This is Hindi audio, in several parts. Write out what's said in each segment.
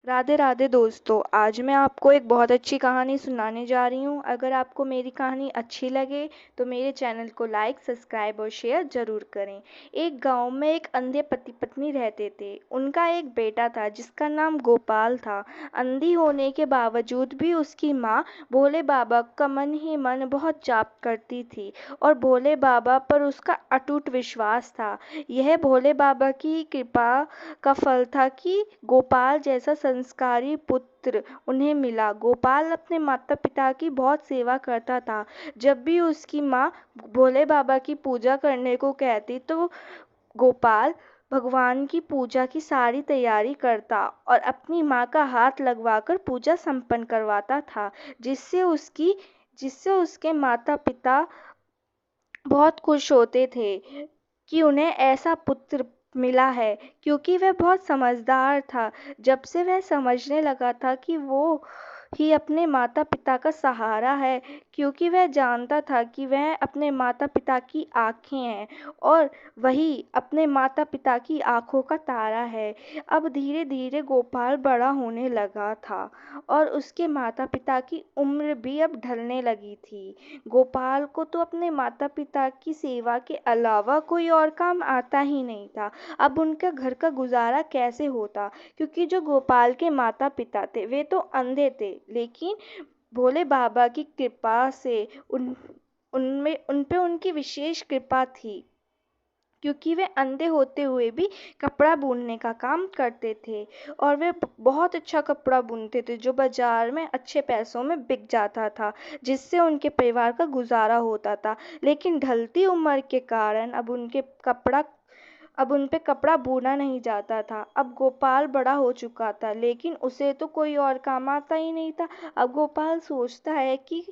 राधे राधे दोस्तों। आज मैं आपको एक बहुत अच्छी कहानी सुनाने जा रही हूँ। अगर आपको मेरी कहानी अच्छी लगे तो मेरे चैनल को लाइक सब्सक्राइब और शेयर ज़रूर करें। एक गांव में एक अंधे पति पत्नी रहते थे। उनका एक बेटा था जिसका नाम गोपाल था। अंधी होने के बावजूद भी उसकी माँ भोले बाबा का मन ही मन बहुत जाप करती थी और भोले बाबा पर उसका अटूट विश्वास था। यह भोले बाबा की कृपा का फल था कि गोपाल जैसा संस्कारी पुत्र उन्हें मिला। गोपाल अपने माता पिता की बहुत सेवा करता था। जब भी उसकी माँ भोले बाबा की पूजा करने को कहती तो गोपाल भगवान की पूजा की सारी तैयारी करता और अपनी माँ का हाथ लगवाकर पूजा संपन्न करवाता था, जिससे उसके माता पिता बहुत खुश होते थे कि उन्हें ऐसा पुत्र मिला है, क्योंकि वह बहुत समझदार था। जब से वह समझने लगा था कि वो ही अपने माता पिता का सहारा है, क्योंकि वह जानता था कि वह अपने माता पिता की आँखें हैं और वही अपने माता पिता की आँखों का तारा है। अब धीरे धीरे गोपाल बड़ा होने लगा था और उसके माता पिता की उम्र भी अब ढलने लगी थी। गोपाल को तो अपने माता पिता की सेवा के अलावा कोई और काम आता ही नहीं था। अब उनका घर का गुजारा कैसे होता, क्योंकि जो गोपाल के माता पिता थे वे तो अंधे थे, लेकिन भोले बाबा की कृपा से उन पे उनकी विशेष कृपा थी, क्योंकि वे अंधे होते हुए भी कपड़ा बुनने का काम करते थे और वे बहुत अच्छा कपड़ा बुनते थे जो बाजार में अच्छे पैसों में बिक जाता था, जिससे उनके परिवार का गुजारा होता था। लेकिन ढलती उम्र के कारण अब उन पे कपड़ा बुना नहीं जाता था। अब गोपाल बड़ा हो चुका था, लेकिन उसे तो कोई और काम आता ही नहीं था। अब गोपाल सोचता है कि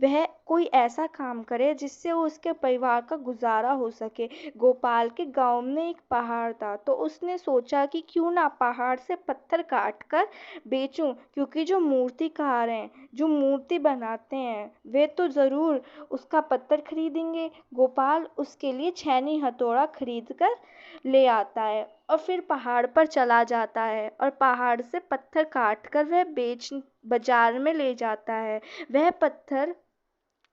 वह कोई ऐसा काम करे जिससे उसके परिवार का गुजारा हो सके। गोपाल के गांव में एक पहाड़ था, तो उसने सोचा कि क्यों ना पहाड़ से पत्थर काट कर बेचूं, क्योंकि जो मूर्तिकार हैं, जो मूर्ति बनाते हैं, वे तो ज़रूर उसका पत्थर खरीदेंगे। गोपाल उसके लिए छैनी हथौड़ा खरीद कर ले आता है और फिर पहाड़ पर चला जाता है और पहाड़ से पत्थर काट कर वह बेच बाजार में ले जाता है। वह पत्थर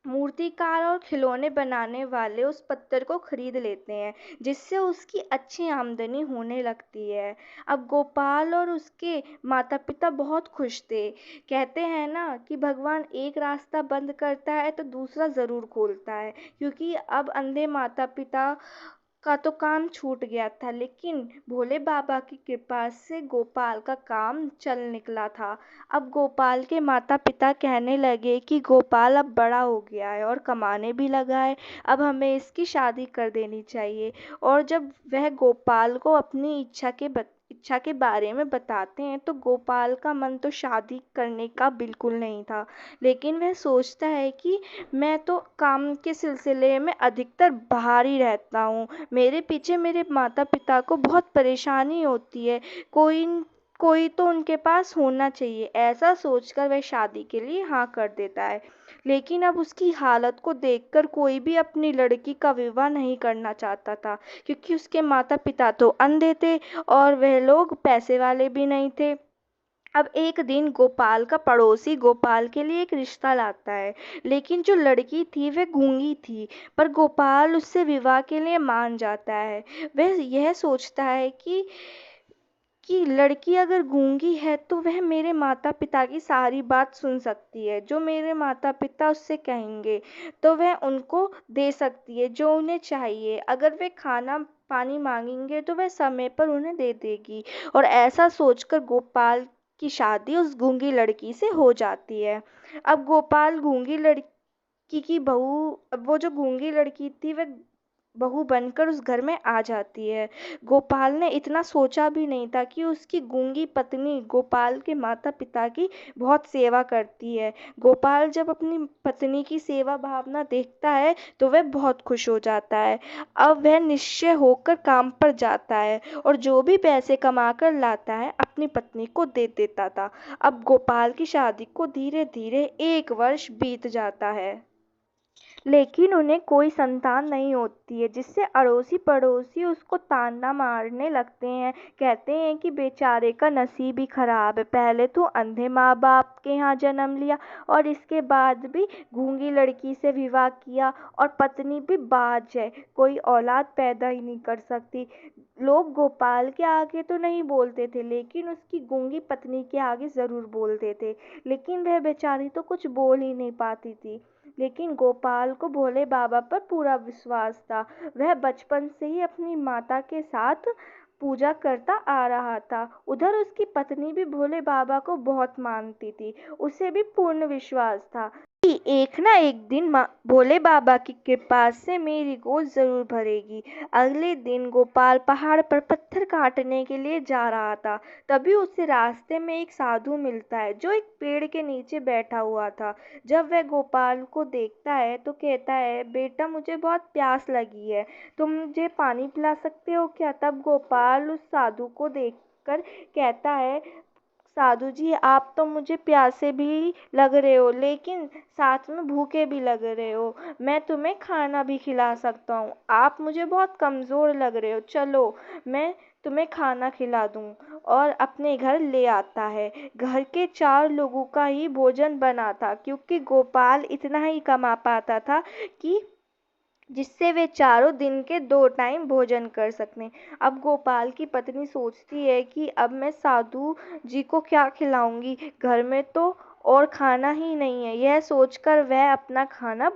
मूर्तिकार और खिलौने बनाने वाले उस पत्थर को खरीद लेते हैं, जिससे उसकी अच्छी आमदनी होने लगती है। अब गोपाल और उसके माता पिता बहुत खुश थे। कहते हैं ना कि भगवान एक रास्ता बंद करता है तो दूसरा ज़रूर खोलता है, क्योंकि अब अंधे माता पिता का तो काम छूट गया था, लेकिन भोले बाबा की कृपा से गोपाल का काम चल निकला था। अब गोपाल के माता पिता कहने लगे कि गोपाल अब बड़ा हो गया है और कमाने भी लगा है, अब हमें इसकी शादी कर देनी चाहिए। और जब वह गोपाल को अपनी इच्छा के बारे में बताते हैं तो गोपाल का मन तो शादी करने का बिल्कुल नहीं था, लेकिन वह सोचता है कि मैं तो काम के सिलसिले में अधिकतर बाहर ही रहता हूँ, मेरे पीछे मेरे माता पिता को बहुत परेशानी होती है, कोई कोई तो उनके पास होना चाहिए। ऐसा सोचकर वह शादी के लिए हाँ कर देता है। लेकिन अब उसकी हालत को देखकर कोई भी अपनी लड़की का विवाह नहीं करना चाहता था, क्योंकि उसके माता पिता तो अंधे थे और वह लोग पैसे वाले भी नहीं थे। अब एक दिन गोपाल का पड़ोसी गोपाल के लिए एक रिश्ता लाता है, लेकिन जो लड़की थी वह गूंगी थी, पर गोपाल उससे विवाह के लिए मान जाता है। वह यह सोचता है कि लड़की अगर गूंगी है तो वह मेरे माता पिता की सारी बात सुन सकती है, जो मेरे माता पिता उससे कहेंगे तो वह उनको दे सकती है जो उन्हें चाहिए। अगर वे खाना पानी मांगेंगे तो वह समय पर उन्हें दे देगी। और ऐसा सोचकर गोपाल की शादी उस गूंगी लड़की से हो जाती है। अब गोपाल गूंगी लड़की की बहू अब वो जो गूंगी लड़की थी वह बहू बनकर उस घर में आ जाती है। गोपाल ने इतना सोचा भी नहीं था कि उसकी गूंगी पत्नी गोपाल के माता पिता की बहुत सेवा करती है। गोपाल जब अपनी पत्नी की सेवा भावना देखता है तो वह बहुत खुश हो जाता है। अब वह निश्चय होकर काम पर जाता है और जो भी पैसे कमा कर लाता है अपनी पत्नी को दे देता था। अब गोपाल की शादी को धीरे धीरे 1 वर्ष बीत जाता है। लेकिन उन्हें कोई संतान नहीं होती है, जिससे अड़ोसी पड़ोसी उसको ताना मारने लगते हैं। कहते हैं कि बेचारे का नसीब ही खराब है, पहले तो अंधे माँ बाप के यहाँ जन्म लिया और इसके बाद भी गूंगी लड़की से विवाह किया, और पत्नी भी बाज है, कोई औलाद पैदा ही नहीं कर सकती। लोग गोपाल के आगे तो नहीं बोलते थे, लेकिन उसकी गूंगी पत्नी के आगे जरूर बोलते थे। लेकिन वह बेचारी तो कुछ बोल ही नहीं पाती थी। लेकिन गोपाल को भोले बाबा पर पूरा विश्वास था। वह बचपन से ही अपनी माता के साथ पूजा करता आ रहा था। उधर उसकी पत्नी भी भोले बाबा को बहुत मानती थी, उसे भी पूर्ण विश्वास था कि एक ना एक दिन भोले बाबा की कृपा से मेरी गोद जरूर भरेगी। अगले दिन गोपाल पहाड़ पर पत्थर काटने के लिए जा रहा था। तभी उसे रास्ते में एक साधु मिलता है, जो एक पेड़ के नीचे बैठा हुआ था। जब वह गोपाल को देखता है तो कहता है, बेटा मुझे बहुत प्यास लगी है, तुम मुझे पानी पिला सकते हो क्या? तब गोपाल उस साधु को देखकर कहता है, साधु जी आप तो मुझे प्यासे भी लग रहे हो, लेकिन साथ में भूखे भी लग रहे हो। मैं तुम्हें खाना भी खिला सकता हूँ, आप मुझे बहुत कमज़ोर लग रहे हो, चलो मैं तुम्हें खाना खिला दूँ। और अपने घर ले आता है। घर के 4 लोगों का ही भोजन बना था, क्योंकि गोपाल इतना ही कमा पाता था कि जिससे वे चारों दिन के 2 टाइम भोजन कर सकें। अब गोपाल की पत्नी सोचती है कि अब मैं साधु जी को क्या खिलाऊंगी, घर में तो और खाना ही नहीं है। यह सोचकर वह अपना खाना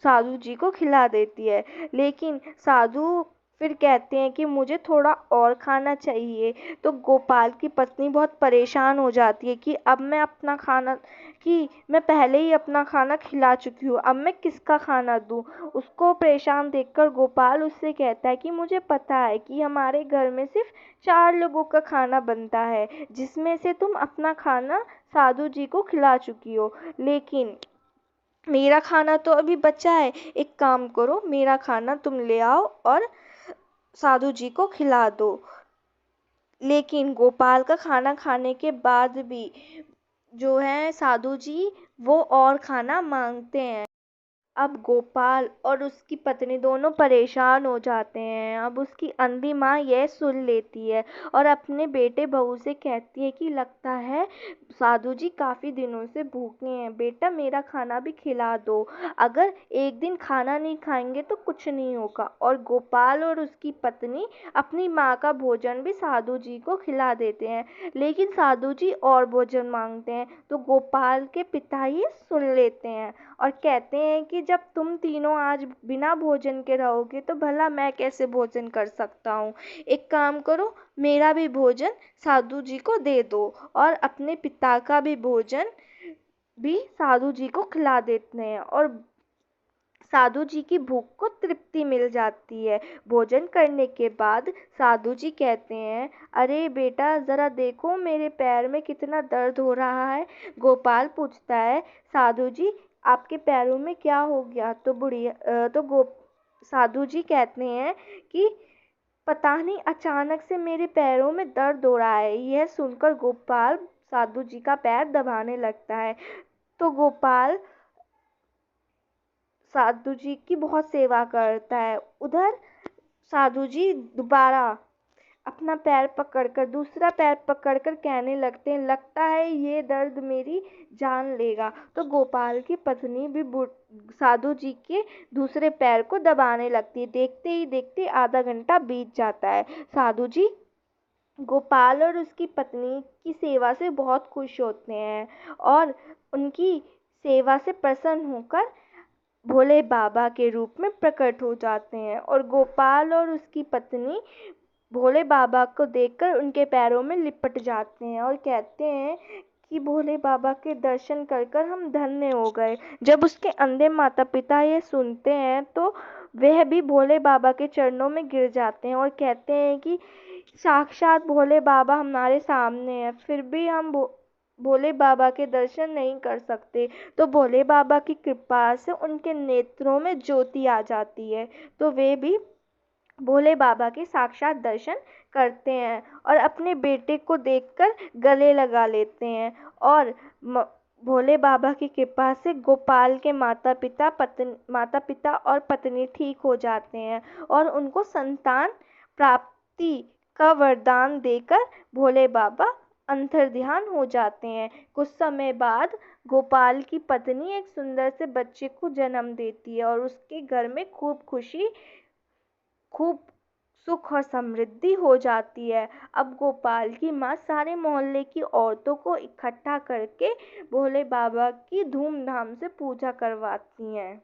साधु जी को खिला देती है। लेकिन साधु फिर कहते हैं कि मुझे थोड़ा और खाना चाहिए। तो गोपाल की पत्नी बहुत परेशान हो जाती है कि अब मैं अपना खाना कि मैं पहले ही अपना खाना खिला चुकी हूँ, अब मैं किसका खाना दूँ। उसको परेशान देखकर गोपाल उससे कहता है कि मुझे पता है कि हमारे घर में सिर्फ 4 लोगों का खाना बनता है, जिसमें से तुम अपना खाना साधु जी को खिला चुकी हो, लेकिन मेरा खाना तो अभी बचा है। एक काम करो, मेरा खाना तुम ले आओ और साधु जी को खिला दो। लेकिन गोपाल का खाना खाने के बाद भी जो है साधु जी वो और खाना मांगते हैं। अब गोपाल और उसकी पत्नी दोनों परेशान हो जाते हैं। अब उसकी अंधी माँ यह सुन लेती है और अपने बेटे बहू से कहती है कि लगता है साधु जी काफ़ी दिनों से भूखे हैं, बेटा मेरा खाना भी खिला दो। अगर एक दिन खाना नहीं खाएंगे तो कुछ नहीं होगा। और गोपाल और उसकी पत्नी अपनी माँ का भोजन भी साधु जी को खिला देते हैं, लेकिन साधु जी और भोजन मांगते हैं। तो गोपाल के पिता ही सुन लेते हैं और कहते हैं कि जब तुम तीनों आज बिना भोजन के रहोगे तो भला मैं कैसे भोजन कर सकता हूँ। एक काम करो, मेरा भी भोजन साधु जी को दे दो। और अपने पिता का भी भोजन भी साधु जी को खिला देते हैं और साधु जी की भूख को तृप्ति मिल जाती है। भोजन करने के बाद साधु जी कहते हैं, अरे बेटा ज़रा देखो मेरे पैर में कितना दर्द हो रहा है। गोपाल पूछता है, साधु जी आपके पैरों में क्या हो गया? तो साधु जी कहते हैं कि पता नहीं अचानक से मेरे पैरों में दर्द हो रहा है। यह सुनकर गोपाल साधु जी का पैर दबाने लगता है। तो गोपाल साधु जी की बहुत सेवा करता है। उधर साधु जी दोबारा अपना पैर पकड़कर दूसरा पैर पकड़कर कहने लगते हैं, लगता है ये दर्द मेरी जान लेगा। तो गोपाल की पत्नी भी साधु जी के दूसरे पैर को दबाने लगती है। देखते ही देखते आधा घंटा बीत जाता है। साधु जी गोपाल और उसकी पत्नी की सेवा से बहुत खुश होते हैं और उनकी सेवा से प्रसन्न होकर भोले बाबा के रूप में प्रकट हो जाते हैं। और गोपाल और उसकी पत्नी भोले बाबा को देखकर उनके पैरों में लिपट जाते हैं और कहते हैं कि भोले बाबा के दर्शन कर कर हम धन्य हो गए। जब उसके अंधे माता पिता ये सुनते हैं तो वह भी भोले बाबा के चरणों में गिर जाते हैं और कहते हैं कि साक्षात भोले बाबा हमारे सामने हैं, फिर भी हम भोले बाबा के दर्शन नहीं कर सकते। तो भोले बाबा की कृपा से उनके नेत्रों में ज्योति आ जाती है, तो वे भी भोले बाबा के साक्षात दर्शन करते हैं और अपने बेटे को देखकर गले लगा लेते हैं और भोले बाबा की कृपा से गोपाल के माता पिता और पत्नी ठीक हो जाते हैं और उनको संतान प्राप्ति का वरदान देकर भोले बाबा अंतर्ध्यान हो जाते हैं। कुछ समय बाद गोपाल की पत्नी एक सुंदर से बच्चे को जन्म देती है और उसके घर में खूब खुशी, खूब सुख और समृद्धि हो जाती है। अब गोपाल की माँ सारे मोहल्ले की औरतों को इकट्ठा करके भोले बाबा की धूमधाम से पूजा करवाती हैं।